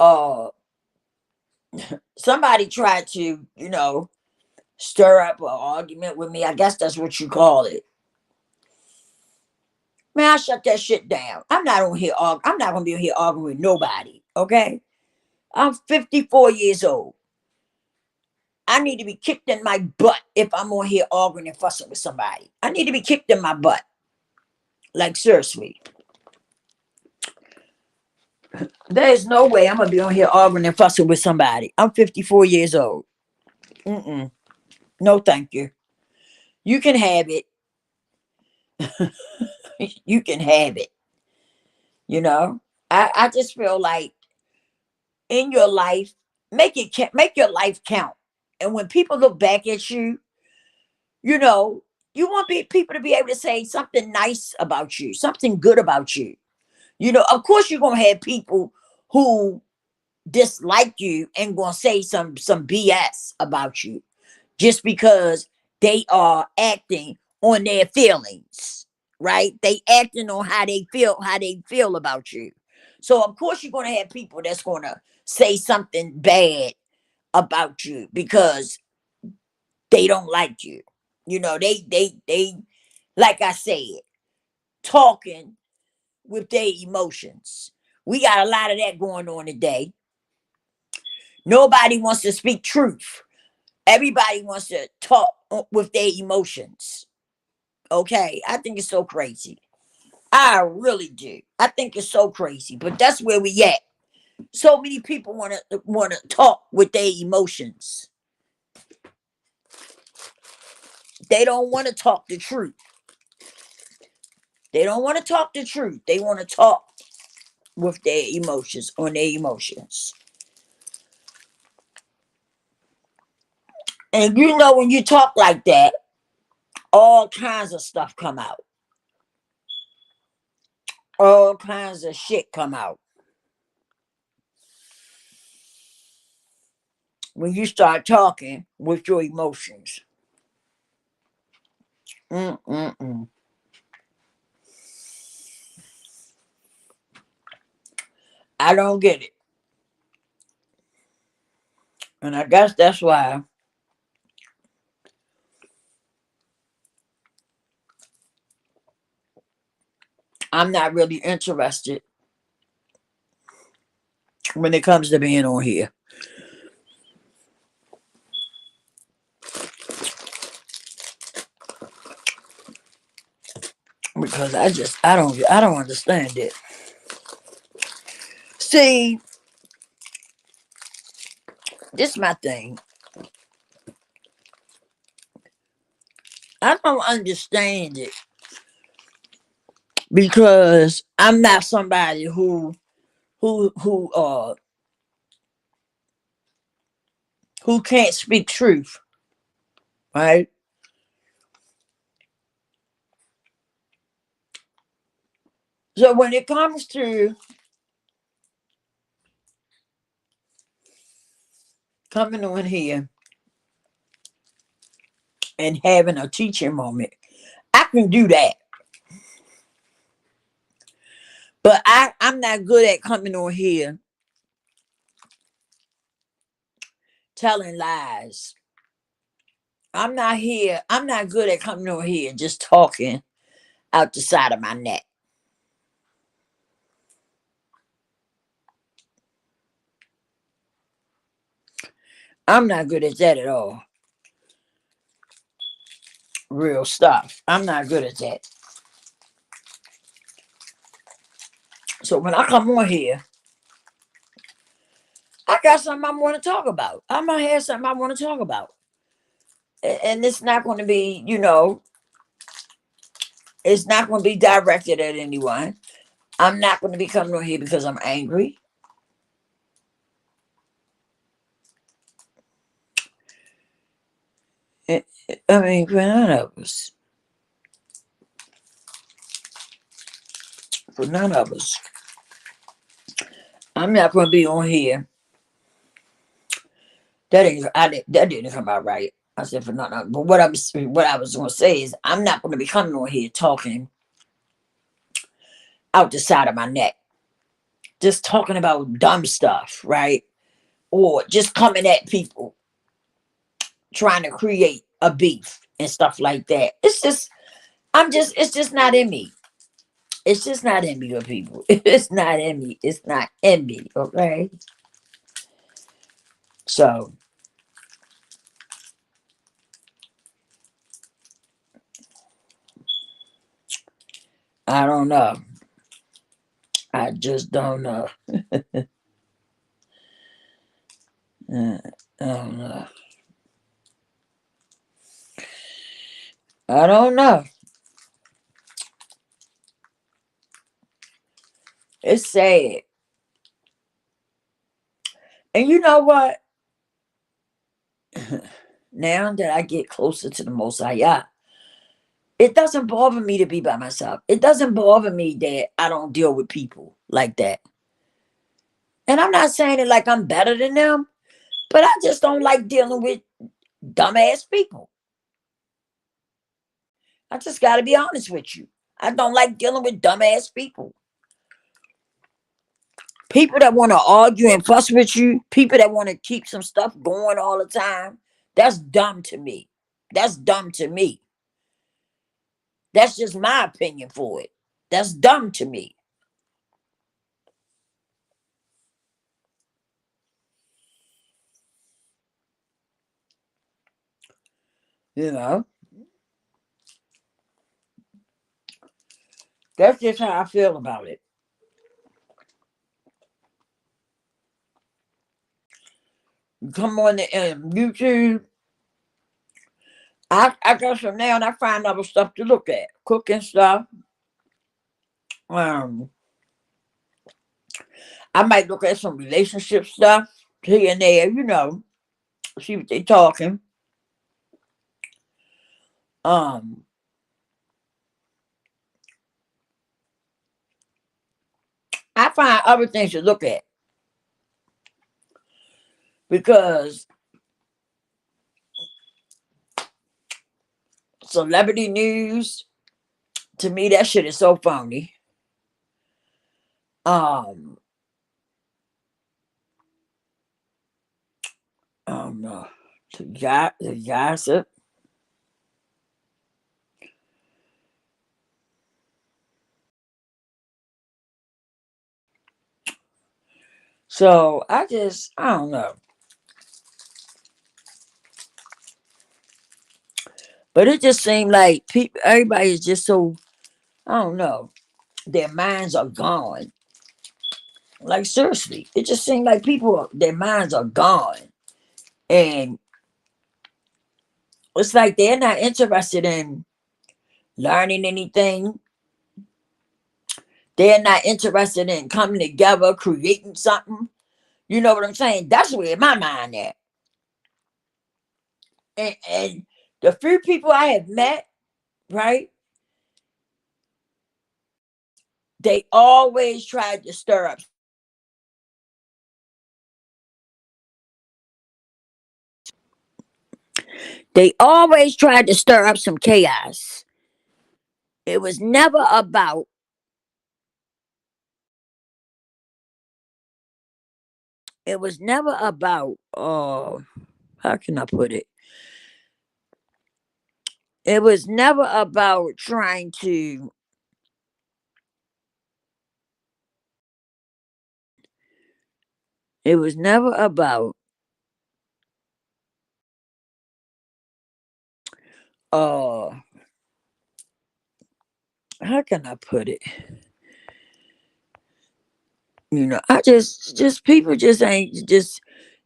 Uh Somebody tried to, stir up an argument with me. I guess that's what you call it. Man, I shut that shit down. I'm not on here I'm not gonna be on here arguing with nobody. Okay? I'm 54 years old. I need to be kicked in my butt if I'm on here arguing and fussing with somebody. I need to be kicked in my butt. Like, seriously. There is no way I'm going to be on here arguing and fussing with somebody. I'm 54 years old. Mm-mm. No, thank you. You can have it. You can have it. You know? I just feel like in your life, make your life count. And when people look back at you, you know, you want people to be able to say something nice about you, something good about you. Of course you're gonna have people who dislike you and gonna say some BS about you just because they are acting on their feelings, right? They acting on how they feel about you. So of course you're gonna have people that's gonna say something bad about you because they don't like you. They like I said, talking with their emotions. We got a lot of that going on today. Nobody wants to speak truth. Everybody wants to talk with their emotions. Okay, I think it's so crazy. I really do. I think it's so crazy, but that's where we at. So many people want to talk with their emotions. They don't want to talk the truth. They don't want to talk the truth. They want to talk with their emotions, on their emotions. And you know, when you talk like that, all kinds of stuff come out. All kinds of shit come out. When you start talking with your emotions. Mm-mm-mm. I don't get it. And I guess that's why I'm not really interested when it comes to being on here. Because I don't understand it. See, this is my thing. I don't understand it because I'm not somebody who who can't speak truth, right? So when it comes to coming on here and having a teaching moment, I can do that. But I'm not good at coming on here telling lies. I'm not good at coming on here just talking out the side of my neck. I'm not good at that at all. Real stuff. I'm not good at that. So when I come on here, I got something I want to talk about. I might have something I want to talk about. And it's not going to be, it's not going to be directed at anyone. I'm not going to be coming on here because I'm angry. I mean, for none of us. For none of us. I'm not going to be on here. That didn't come out right. I said for nothing. But what I was going to say is I'm not going to be coming on here talking out the side of my neck, just talking about dumb stuff, right? Or just coming at people trying to create a beef and stuff like that. It's just not in me. It's just not in me, good people. It's not in me. It's not in me, okay? So, I don't know. I just don't know. I don't know. I don't know. It's sad. And you know what? Now that I get closer to the Most High, it doesn't bother me to be by myself. It doesn't bother me that I don't deal with people like that. And I'm not saying it like I'm better than them, but I just don't like dealing with dumbass people. I just got to be honest with you. I don't like dealing with dumbass people. People that want to argue and fuss with you, people that want to keep some stuff going all the time, that's dumb to me. That's dumb to me. That's just my opinion for it. That's dumb to me. You know, that's just how I feel about it. You come on the YouTube. I go from there and I find other stuff to look at, cooking stuff. Um, I might look at some relationship stuff here and there. You know, see what they talking. Um, I find other things to look at because celebrity news, to me, that shit is so phony. Um, uh, the gossip. So I don't know. But it just seemed like people, everybody is just so, I don't know, their minds are gone. Like seriously, it just seemed like people, their minds are gone. And it's like they're not interested in learning anything. They're not interested in coming together, creating something. You know what I'm saying? That's where my mind at. And the few people I have met, right? They always tried to stir up. They always tried to stir up some chaos. It was never about. It was never about. Oh, how can I put it? It was never about trying to. It was never about. Uh, how can I put it? I just people just ain't just.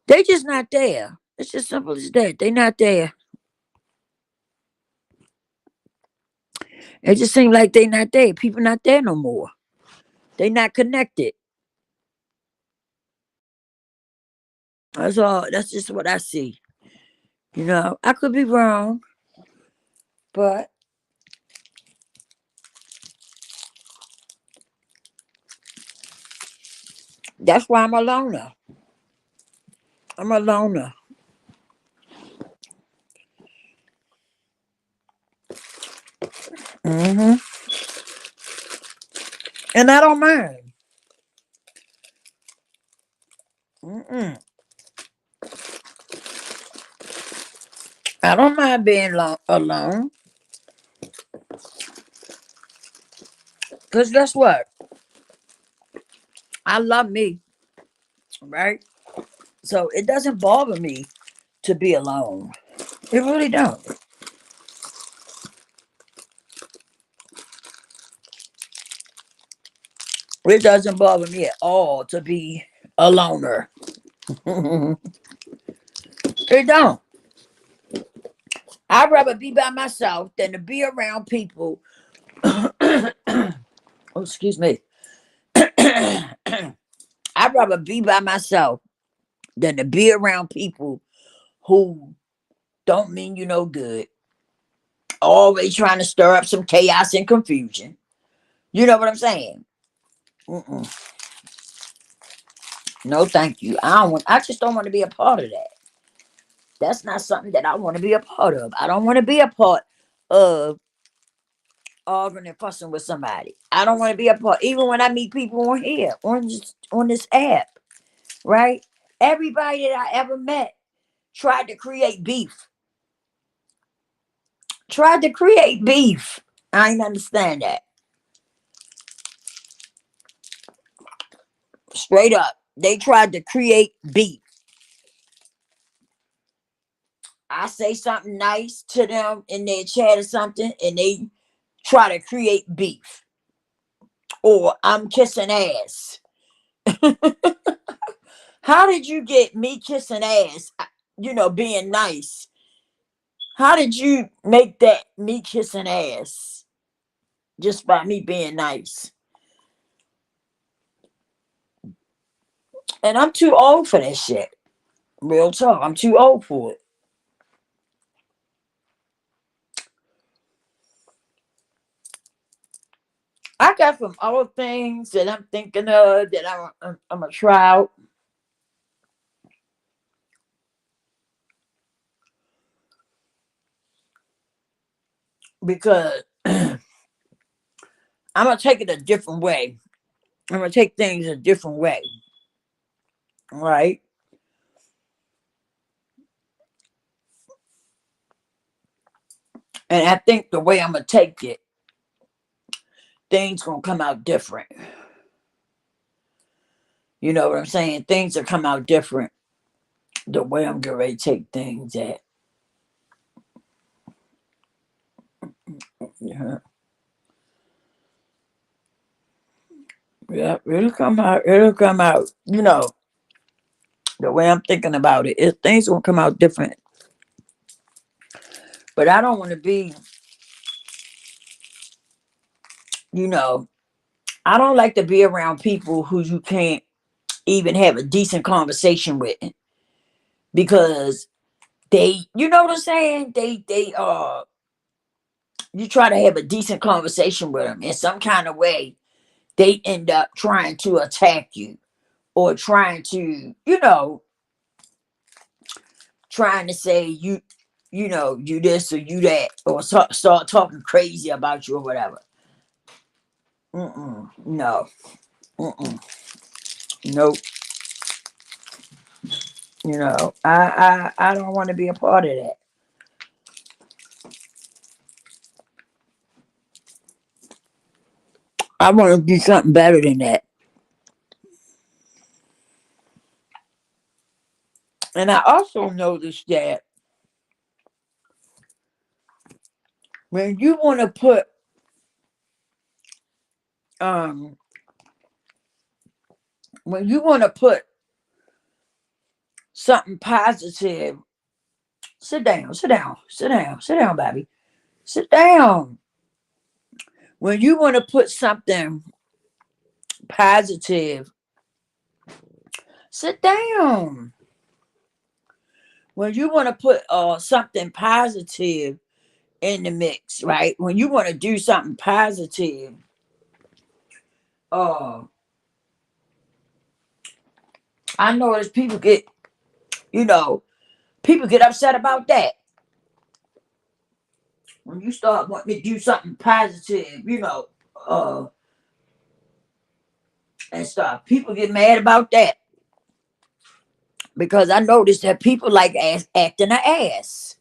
They just not there. It's just simple as that. They not there. It just seems like they not there. People not there no more. They not connected. That's all. That's just what I see. I could be wrong, but that's why I'm a loner. I'm a loner. hmm And I don't mind. Mm-mm. I don't mind being alone. Because guess what? I love me, right? So it doesn't bother me to be alone. It really don't. It doesn't bother me at all to be a loner. It don't. I'd rather be by myself than to be around people. Oh, excuse me. I'd rather be by myself than to be around people who don't mean you no good. Always trying to stir up some chaos and confusion. You know what I'm saying? Mm-mm. No, thank you. I don't want. I just don't want to be a part of that. That's not something that I want to be a part of. I don't want to be a part of arguing and fussing with somebody. I don't want to be a part. Even when I meet people on here, on this app, right? Everybody that I ever met tried to create beef. Tried to create beef. I ain't understand that. Straight up. They tried to create beef. I say something nice to them in their chat or something, and they try to create beef. Or I'm kissing ass. How did you get me kissing ass? Being nice. How did you make that me kissing ass just by me being nice? And I'm too old for that shit. Real talk. I'm too old for it. I got some other things that I'm thinking of that I'm gonna try out. Because I'm gonna take it a different way. I'm gonna take things a different way, right? And I think the way I'm gonna take it, things gonna come out different. You know what I'm saying? Things will come out different the way I'm getting ready to take things at. Yeah, yeah, it'll come out. It'll come out. The way I'm thinking about it, things gonna come out different. But I don't want to be, you know, I don't like to be around people who you can't even have a decent conversation with because you know what I'm saying? You try to have a decent conversation with them in some kind of way, they end up trying to attack you or trying to, trying to say you this or you that, or start talking crazy about you or whatever. No. Mm-mm. Nope. I don't want to be a part of that. I want to do something better than that. And I also noticed that when you want to put um when you want to put something positive, sit down, sit down, sit down, sit down, baby, sit down. When you want to put something positive, sit down. When you want to put something positive in the mix, right? When you want to do something positive, uh, I notice you know, people get upset about that. When you start wanting to do something positive, uh, and stuff, people get mad about that because I noticed that people like acting an ass.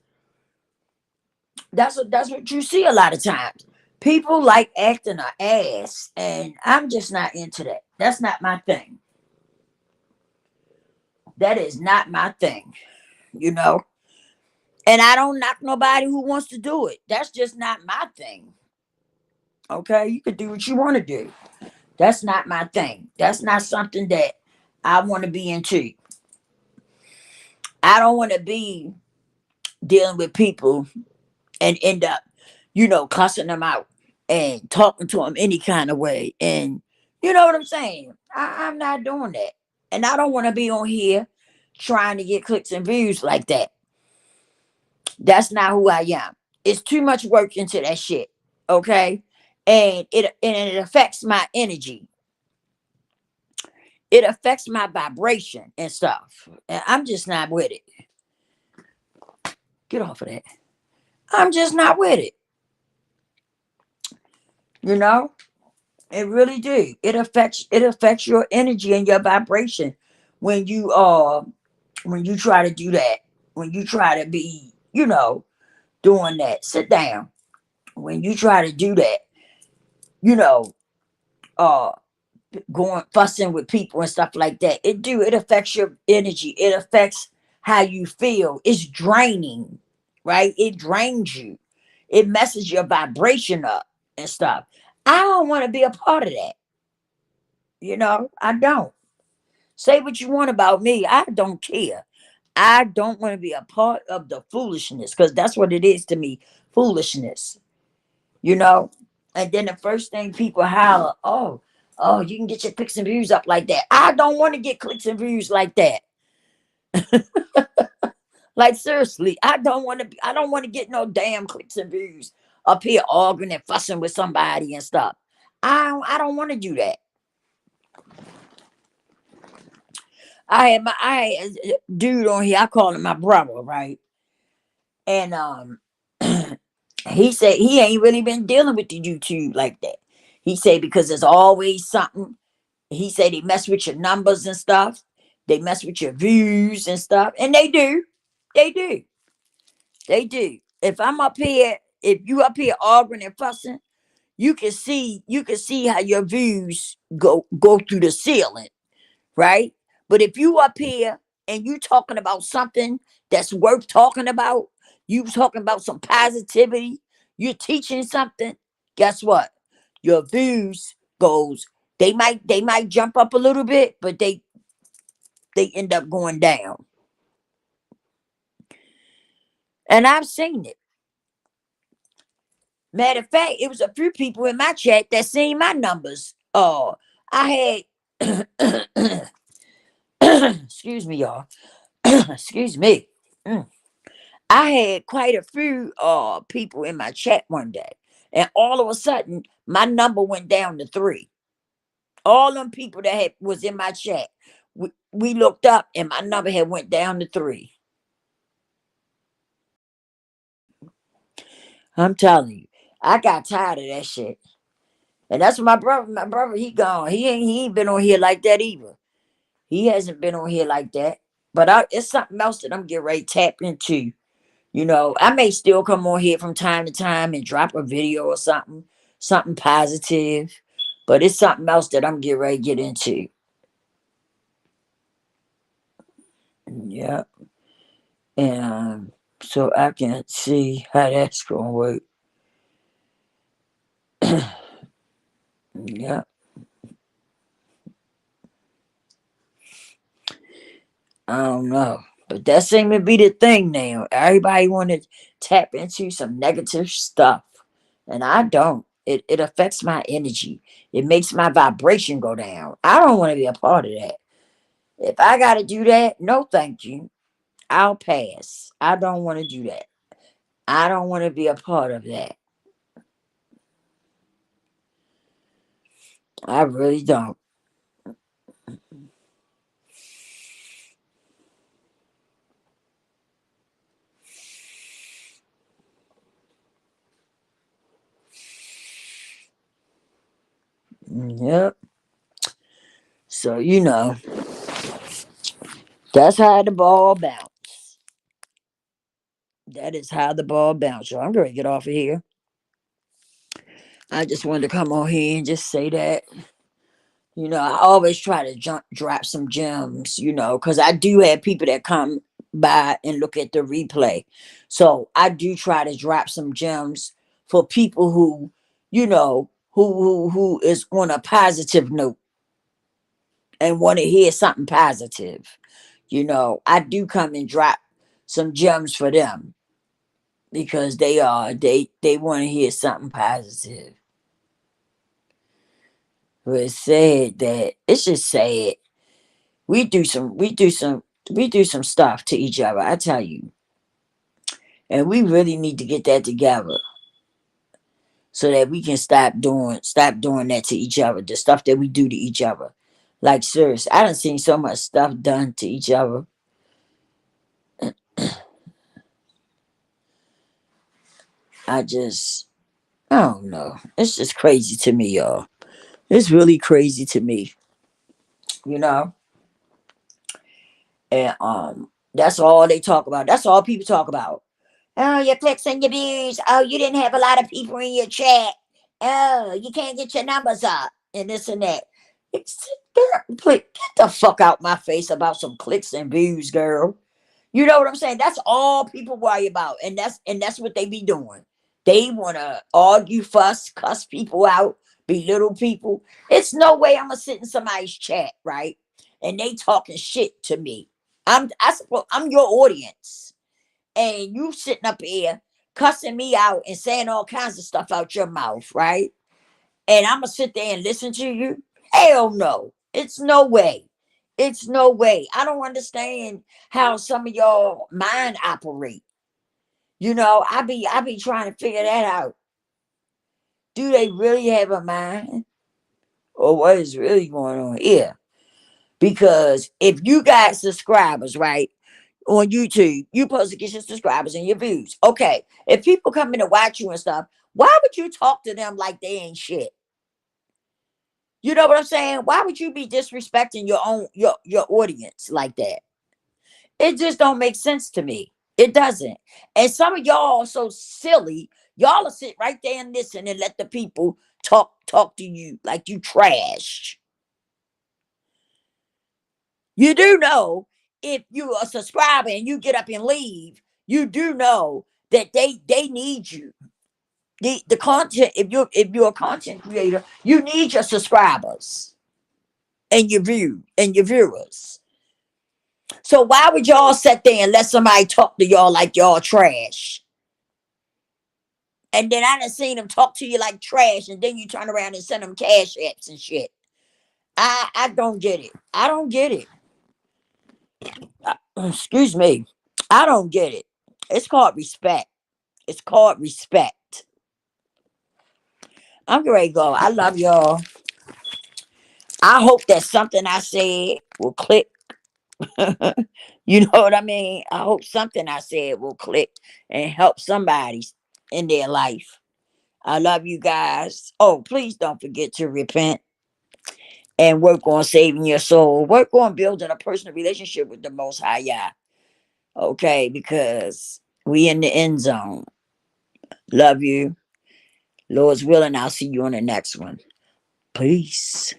That's what you see a lot of times. People like acting an ass, and I'm just not into that. That's not my thing. That is not my thing, you know. And I don't knock nobody who wants to do it. That's just not my thing. Okay, you can do what you want to do. That's not my thing. That's not something that I want to be into. I don't want to be dealing with people and end up, cussing them out and talking to them any kind of way. And you know what I'm saying? I'm not doing that. And I don't want to be on here trying to get clicks and views like that. That's not who I am. It's too much work into that shit. Okay. And it affects my energy. It affects my vibration and stuff. And I'm just not with it. Get off of that. I'm just not with it. You know? It really do. It affects your energy and your vibration when you try to do that. When you try to be, doing that. Sit down. When you try to do that, you know, uh going fussing with people and stuff like that. It affects your energy. It affects how you feel. It's draining, right? It drains you. It messes your vibration up and stuff. I don't want to be a part of that. I don't. Say what you want about me. I don't care. I don't want to be a part of the foolishness, because that's what it is to me. Foolishness. you know. And then the first thing people holler, oh, you can get your clicks and views up like that. I don't want to get clicks and views like that. Like seriously, I don't want to get no damn clicks and views up here arguing and fussing with somebody and stuff. I don't want to do that. I had a dude on here, I call him my brother, right? And he said he ain't really been dealing with the YouTube like that. He said because there's always something. He said they mess with your numbers and stuff. They mess with your views and stuff. And they do. They do. They do. If you up here arguing and fussing, you can see how your views go through the ceiling, right? But if you up here and you talking about something that's worth talking about, you talking about some positivity, you're teaching something, guess what? Your views goes, they might jump up a little bit, but they end up going down. And I've seen it. Matter of fact, it was a few people in my chat that seen my numbers. I had excuse me, y'all. Excuse me. Mm. I had quite a few people in my chat one day, and all of a sudden my number went down to 3. All them people that was in my chat, we looked up and my number had went down to 3. I'm telling you, I got tired of that shit. And that's what my brother, he gone. He ain't been on here like that either. He hasn't been on here like that. But it's something else that I'm getting ready to tap into. I may still come on here from time to time and drop a video or something positive. But it's something else that I'm getting ready to get into. Yeah. And so I can see how that's going to work. Yeah. I don't know. But that seems to be the thing now. Everybody want to tap into some negative stuff. And I don't. It affects my energy. It makes my vibration go down. I don't want to be a part of that. If I got to do that, no thank you. I'll pass. I don't want to do that. I don't want to be a part of that. I really don't. Yep. So, that's how the ball bounce. That is how the ball bounce. So I'm going to get off of here. I just wanted to come on here and just say that. I always try to drop some gems, because I do have people that come by and look at the replay. So I do try to drop some gems for people who, who is on a positive note and want to hear something positive. I do come and drop some gems for them because they want to hear something positive. But it's sad that it's just sad. We do some stuff to each other, I tell you. And we really need to get that together so that we can stop doing that to each other, the stuff that we do to each other. Like seriously, I done seen so much stuff done to each other. I don't know. It's just crazy to me, y'all. It's really crazy to me, you know? And that's all they talk about. That's all people talk about. Oh, your clicks and your views. Oh, you didn't have a lot of people in your chat. Oh, you can't get your numbers up and this and that. Girl, please, get the fuck out my face about some clicks and views, girl. You know what I'm saying? That's all people worry about, and that's what they be doing. They want to argue, fuss, cuss people out, belittle people. It's no way I'm gonna sit in somebody's chat, right? And they talking shit to me. I suppose I'm your audience, and you sitting up here cussing me out and saying all kinds of stuff out your mouth, right? And I'm gonna sit there and listen to you? Hell no. It's no way. It's no way. I don't understand how some of y'all mind operate. I be trying to figure that out. Do they really have a mind? Or what is really going on here? Because if you got subscribers, right, on YouTube, you supposed to get your subscribers and your views. Okay. If people come in to watch you and stuff, why would you talk to them like they ain't shit? You know what I'm saying? Why would you be disrespecting your audience like that? It just don't make sense to me. It doesn't. And some of y'all are so silly. Y'all will sit right there and listen and let the people talk to you like you trash. You do know if you are a subscriber and you get up and leave, you do know that they need you. The content, if you're a content creator, you need your subscribers and your viewers. So why would y'all sit there and let somebody talk to y'all like y'all trash? And then I done seen them talk to you like trash, and then you turn around and send them cash apps and shit. I don't get it. I don't get it. Excuse me. I don't get it. It's called respect. It's called respect. I'm ready to go. I love y'all. I hope that something I said will click. You know what I mean? I hope something I said will click and help somebody in their life. I love you guys. Oh, please don't forget to repent and work on saving your soul. Work on building a personal relationship with the Most High Yah. Okay, because we in the end zone. Love you. Lord's willing, I'll see you on the next one. Peace.